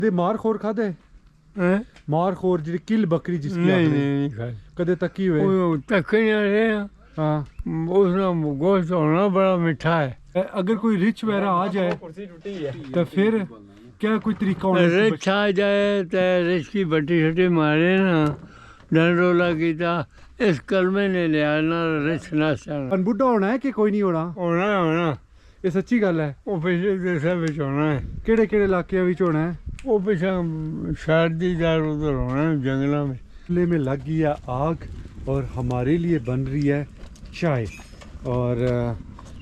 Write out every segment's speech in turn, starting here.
ते मार खोर खादे मार खोर जी किल बकरी जिसकी नहीं खाई कदे तकी हुए तक नहीं रहे। हाँ उसका गोश्त होना बड़ा मीठा है। अगर कोई रिच वगैरह आ जाए तो फिर क्या कोई तरीका होना रिच आ जाए तो रिच की बट्टी शट्टी मारे ना डंडोला कीता इस कलमे ने लिया ना रिच ना चाहना बुढ़ा होना है कि कोई नहीं होना होना होना ये सच्ची गल है वो पिछले देशों में होना है। केड़े केड़े इलाके विच होना है वो पिछा शादीदार उधर होना है जंगलों में। चूल्हे में लग गई है आग और हमारे लिए बन रही है चाय और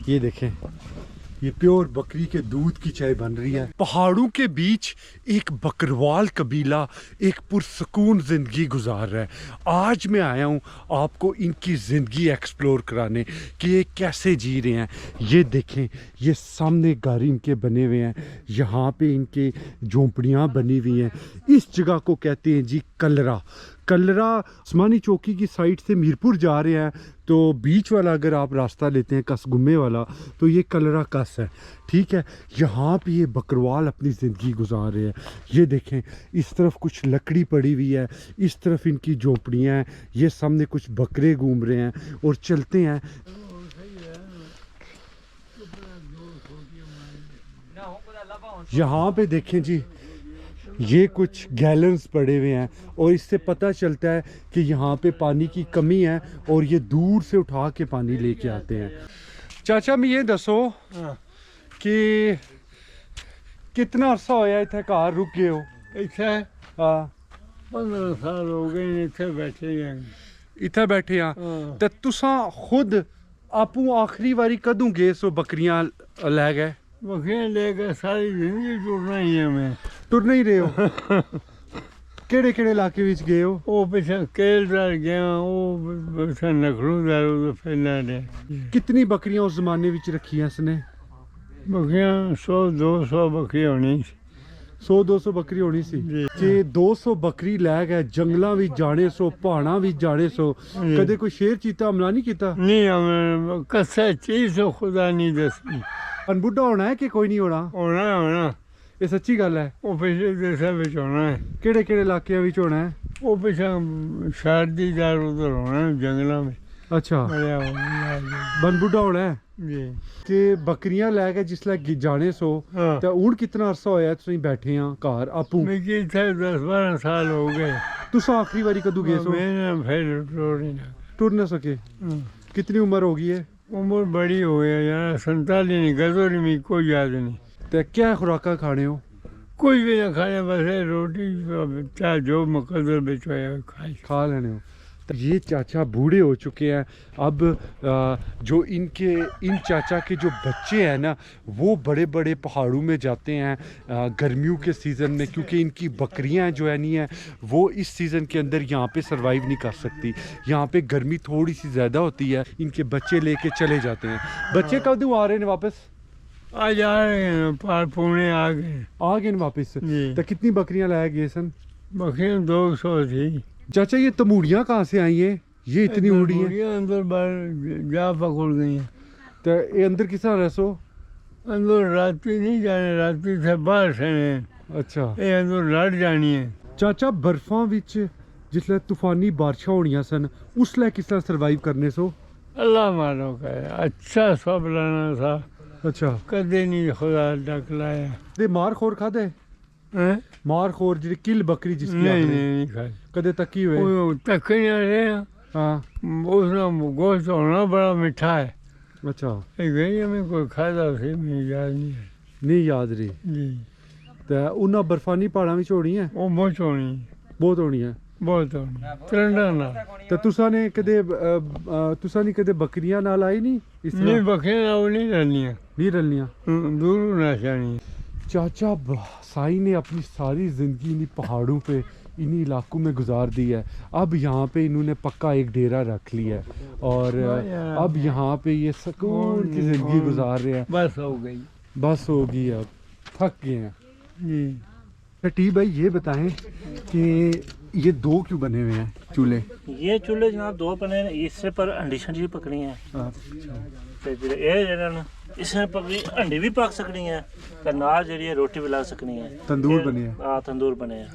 ये देखें ये प्योर बकरी के दूध की चाय बन रही है। पहाड़ों के बीच एक बकरवाल कबीला एक पुरसकून ज़िंदगी गुजार रहा है। आज मैं आया हूँ आपको इनकी ज़िंदगी एक्सप्लोर कराने कि ये कैसे जी रहे हैं। ये देखें ये सामने घर इनके बने हुए हैं, यहाँ पे इनके झोंपड़ियाँ बनी हुई हैं। इस जगह को कहते हैं जी कलरा। कलरा उस्मानी चौकी की साइड से मीरपुर जा रहे हैं तो बीच वाला अगर आप रास्ता लेते हैं कसगुम्मे वाला तो ये कलरा कस है, ठीक है। यहाँ पे ये बकरवाल अपनी ज़िंदगी गुजार रहे हैं। ये देखें इस तरफ कुछ लकड़ी पड़ी हुई है, इस तरफ इनकी झोंपड़ियाँ हैं, ये सामने कुछ बकरे घूम रहे हैं और चलते हैं। यहाँ पे देखें जी ये कुछ गैलन्स पड़े हुए हैं और इससे पता चलता है कि यहाँ पे पानी की कमी है और ये दूर से उठा के पानी लेके आते हैं। चाचा मैं ये दसो कि कितना अरसा होया इत्थे घर रुक गए हो? इतना हाँ 15 साल हो गए इतने बैठे हैं। इत्थे बैठे हाँ ते तुसा खुद आपू आखिरी बारी कदों गए सो बकरियां लै गए? बकरियां लेकर सारी जिंदगी टूटना ही है। मैं टुर नहीं रहे हो? केड़े केड़े इलाके विच गए हो? वो पिछा केलदार गया वो पिछा नखरूदार उधर फैला रहे। कितनी बकरियां उस जमाने विच रखी इसने? बकरियां 100-200 बकरियां होनी। 100-200 बकरी होनी सी जे 200 बकरी लै गए जंगलों भी जाने सो पहाड़ां भी जाने सो कदे कोई शेर चीता हमला नहीं किया? नहीं हमें कसा चीज तो खुदा नहीं दसी। अनबुढ़ा होना है कि कोई नहीं होना? होना होना ये सच्ची गल है। वो पिछले देशों में होना है। केड़े केड़े इलाके विच होना है? वो पिछा शादीदार उधर होना है जंगलों में। अच्छा बनबुढ़ा होना है जी ते बकरियां लै के जिसलै जाने सो हाँ। ते हुण कितना अरसा होया तुसीं बैठे हैं घर आपू? मिगी इत्थे 10-12 साल हो गए। तुस आखिरी बारी कदों गए सो? मैंने फिर टूट टुर ना सके? कितनी उम्र हो गई है? उम्र बड़ी हो गई यार 47 नहीं गजोरी में कोई याद नहीं। ते क्या खुराका खाने हो? कुछ भी ना खाने बस रोटी चाहे जो मुकदर बिचवाया खाई खा लेने हो। तो ये चाचा बूढ़े हो चुके हैं अब जो इन चाचा के जो बच्चे हैं ना वो बड़े बड़े पहाड़ों में जाते हैं गर्मियों के सीज़न में क्योंकि इनकी बकरियां जो है नहीं है वो इस सीज़न के अंदर यहाँ पे सरवाइव नहीं कर सकती। यहाँ पे गर्मी थोड़ी सी ज़्यादा होती है, इनके बच्चे लेके चले जाते हैं। बच्चे कब आ रहे हैं वापस? आज आ रहे हैं पुणे आ गए वापस। जी। तो कितनी बकरियां लाया गए सन? बकरियां 200 थी। चाचा ये तमूड़ियाँ कहाँ से आई हैं? ये इतनी उड़ी हैं? अंदर बाहर जा पकड़ गई हैं। तो ये अंदर किस तरह रसो? अंदर राती नहीं जाने राती से बाहर से अच्छा ये अंदर लड़ जानी है। चाचा बर्फां विच जिसलै तूफानी बारिशां होनियां सन उसलै किस तरह सरवाइव करने सो? अल्लाह मानो का अच्छा सब लाना था। अच्छा कदे नहीं खुदा डक लाया। ते मार खोर खादे? मार खोर जी किल बकरी जिसकी नहीं खाई कदे तकी हुए? तक नहीं रहे। हाँ उसका गोश्त होना बड़ा मीठा है। अच्छा गई हमें कोई खादा उसे मुझे याद नहीं है। नहीं याद रही जी ते उन्हां बर्फानी पहाड़ां विच होनी है? वो बहुत होनी बहुत होनी है। बहुत होनी तरंडा ना। तो तुसा ने कदे बकरियां नाल आई नहीं? इस तरह नहीं बकरियां वो नहीं रनियां नहीं रलनियां? दूर ना जानी। चाचा साई ने अपनी सारी ज़िंदगी इन्हीं पहाड़ों पे इन्हीं इलाकों में गुजार दी है। अब यहाँ पे इन्होंने पक्का एक डेरा रख लिया है और अब यहाँ पे ये सुकून की ज़िंदगी गुजार रहे हैं। बस हो गई। बस होगी अब थक गए हैं जी। टी भाई ये बताएं कि ये दो क्यों बने हुए हैं चूल्हे? ये चूल्हे जनाब 2 बने इससे पर अंडीशन जी पकड़ी हैं। अच्छा ਤੇ ਫਿਰ ਇਹ ਜਿਹੜਾ ਨਾ इसमें पकड़ी अंडे भी पक सकनी है ते नाल जेहड़ी है रोटी भी ला सकनी है तंदूर बने हैं। हाँ तंदूर बने हैं।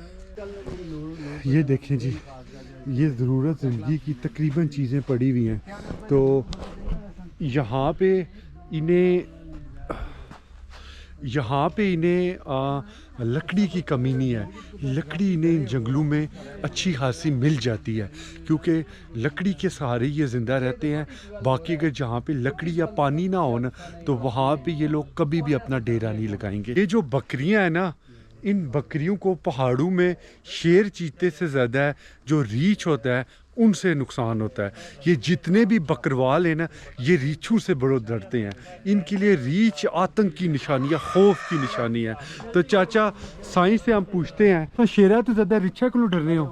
ये देखें जी, ये ज़रूरत ज़िंदगी की तकरीबन चीज़ें पड़ी हुई हैं। तो यहाँ पे इन्हें लकड़ी की कमी नहीं है। लकड़ी इन्हें इन जंगलों में अच्छी खासी मिल जाती है क्योंकि लकड़ी के सहारे ये ज़िंदा रहते हैं। बाकी अगर जहाँ पे लकड़ी या पानी ना हो ना तो वहाँ पे ये लोग कभी भी अपना डेरा नहीं लगाएंगे। ये जो बकरियाँ हैं ना, इन बकरियों को पहाड़ों में शेर चीते से ज़्यादा है जो रीछ होता है उनसे नुकसान होता है। ये जितने भी बकरवाल हैं ना, ये रीछों से बड़े डरते हैं। इनके लिए रीछ आतंक की निशानी है, खौफ की निशानी है। तो चाचा साइंस से हम पूछते हैं, तो शेरा तो ज़्यादा रीछा क्यों डर रहे हो?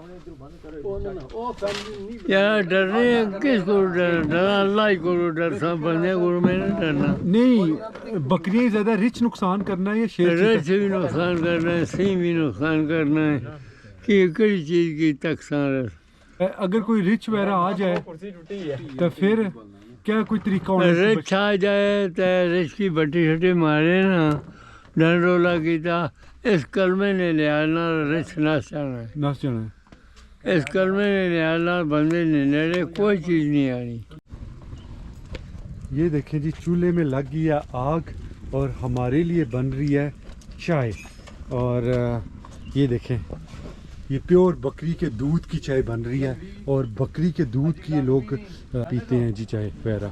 यार डरने किसको डरना, अल्लाह को डर, सब बंदे को मैं नहीं डरना। नहीं, बकरियाँ ज़्यादा रिच नुकसान करना है या शेर रेत भी नुकसान करना है, सिंह भी नुकसान करना है कि कई चीज़ की तकसान। अगर कोई रिच वगैरह आ जाए तो फिर क्या कोई तरीका होना? रिच आ जाए तो रिच की बट्टी शट्टी मारे ना, डंडोला कीता, इस कलमे ने लिया ना रिच नस जाना है। नस जाना है। इस कलमे ने लिया ना बंदे ने नेड़े कोई चीज़ नहीं आनी। ये देखें जी, चूल्हे में लग गई है आग और हमारे लिए बन रही है चाय। और ये देखें, ये प्योर बकरी के दूध की चाय बन रही है और बकरी के दूध की ये लोग पीते हैं जी चाय वगैरह।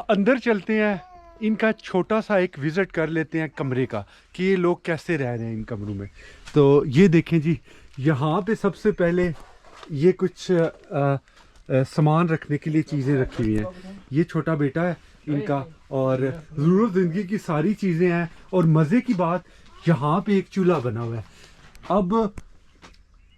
अंदर चलते हैं, इनका छोटा सा एक विज़िट कर लेते हैं कमरे का कि ये लोग कैसे रह रहे हैं इन कमरों में। तो ये देखें जी, यहाँ पे सबसे पहले ये कुछ सामान रखने के लिए चीज़ें रखी हुई हैं। ये छोटा बेटा है इनका और ज़रूरत ज़िंदगी की सारी चीज़ें हैं। और मज़े की बात, यहाँ पे एक चूल्हा बना हुआ है। अब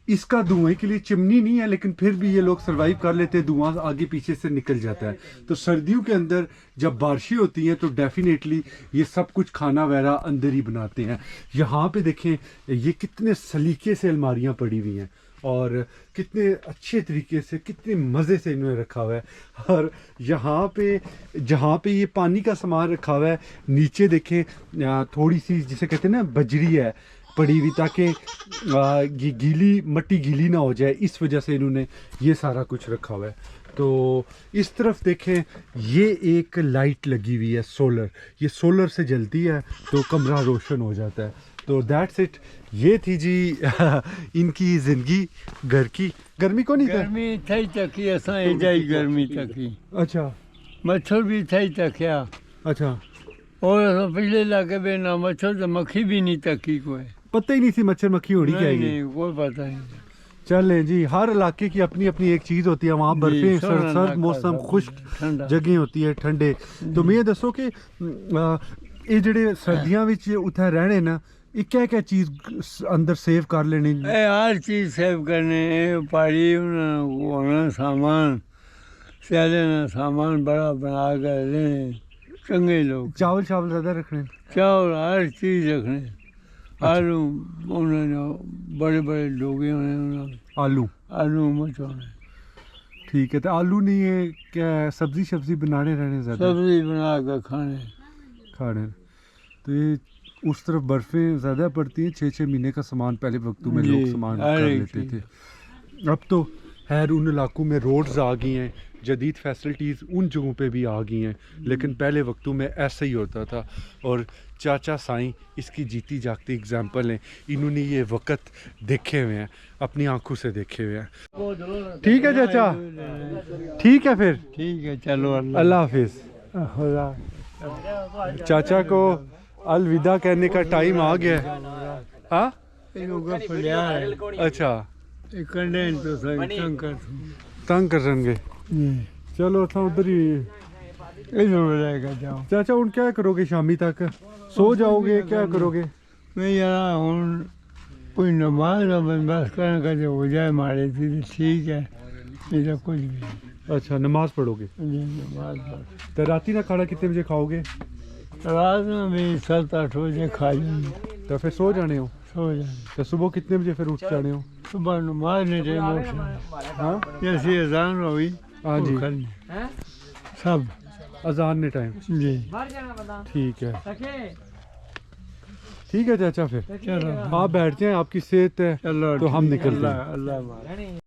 इसका धुएं के लिए चिमनी नहीं है, लेकिन फिर भी ये लोग सरवाइव कर लेते हैं, धुआं आगे पीछे से निकल जाता है। तो सर्दियों के अंदर जब बारिशें होती हैं तो डेफिनेटली ये सब कुछ खाना वगैरह अंदर ही बनाते हैं। यहाँ पे देखें, ये कितने सलीके से अलमारियाँ पड़ी हुई हैं और कितने अच्छे तरीके से, कितने मज़े से इन्होंने रखा हुआ है। और यहाँ पे जहाँ पे ये पानी का सामान रखा हुआ है, नीचे देखें थोड़ी सी जिसे कहते हैं ना बजरी है पड़ी हुई, ताकि ये गीली मट्टी गीली ना हो जाए, इस वजह से इन्होंने ये सारा कुछ रखा हुआ है। तो इस तरफ देखें, ये एक लाइट लगी हुई है सोलर, ये सोलर से जलती है तो कमरा रोशन हो जाता है। तो दैट्स इट। ये थी जी इनकी ज़िंदगी घर की। गर्मी को नहीं गर्मी थी तकी, असां एजाई गर्मी तकी। अच्छा, मच्छर भी थी तकिया। अच्छा। और असां पिछले इलाके में ना मच्छर तो मक्खी भी नहीं तकी कोई। पता ही नहीं थी मच्छर मक्खी होनी क्या है। नहीं, कोई पता नहीं। चलें जी, हर इलाके की अपनी अपनी एक चीज़ होती है। वहाँ बर्फें, सर्द मौसम, खुश्क जगह होती है, ठंडे। तो मैं दसो कि ये जेडे सर्दियां विच उत्थे रहने ना, क्या क्या चीज़ अंदर सेव कर लेनी? हर चीज़ सेव करने, पहाड़ी होना सामान, स्याले ना सामान बड़ा बना कर लेने चंगे लोग। चावल चावल ज़्यादा रखने? चावल हर चीज़ रखने। आलू उन्होंने बड़े बड़े डोगे होने, आलू मचोने। ठीक है। तो आलू नहीं है क्या, सब्जी बनाने रहने ज़्यादा? सब्जी बना कर खाने। तो ये उस तरफ बर्फ़ें ज़्यादा पड़ती हैं। 6-6 महीने का सामान पहले वक्तों में लोग सामान कर लेते थे। अब तो खैर उन इलाकों में रोड्स आ गई हैं, जदीद फैसिलिटीज़ उन जगहों पे भी आ गई हैं, लेकिन पहले वक्तों में ऐसा ही होता था। और चाचा साईं इसकी जीती जागती एग्जाम्पल हैं। इन्होंने ये वक़्त देखे हुए हैं, अपनी आंखों से देखे हुए हैं। ठीक है चाचा, ठीक है फिर। ठीक है, चलो अल्लाह हाफिज़। चाचा को अलविदा कहने का टाइम आ गया है। हाँ, अच्छा, तंग कर रहेंगे। चलो तो उधर ही चाचा। हूँ क्या करोगे शामी तक? सो जाओगे, क्या करोगे? मैं यार हूँ कोई नमाज का बंदोबस्त करने का जो हो जाए मारे थी ठीक है, नहीं तो कुछ भी। अच्छा, नमाज पढ़ोगे? नमाज पढ़। तो राती का खाना कितने बजे खाओगे? रात में भी 7-8 बजे खा जाएंगे। तो फिर सो जाने हो? सो जाए। तो सुबह कितने बजे फिर उठ जाने हो? सुबह नमाज नहीं टाइम उठना। हाँ, जैसी अजान हुई हाँ जी, सब अजान ने टाइम जी ठीक है ठीक है चाचा फिर चलो आप बैठ जाएं आपकी सेहत है चलो तो हम ठीक, निकलते हैं अल्लाह अल्लाह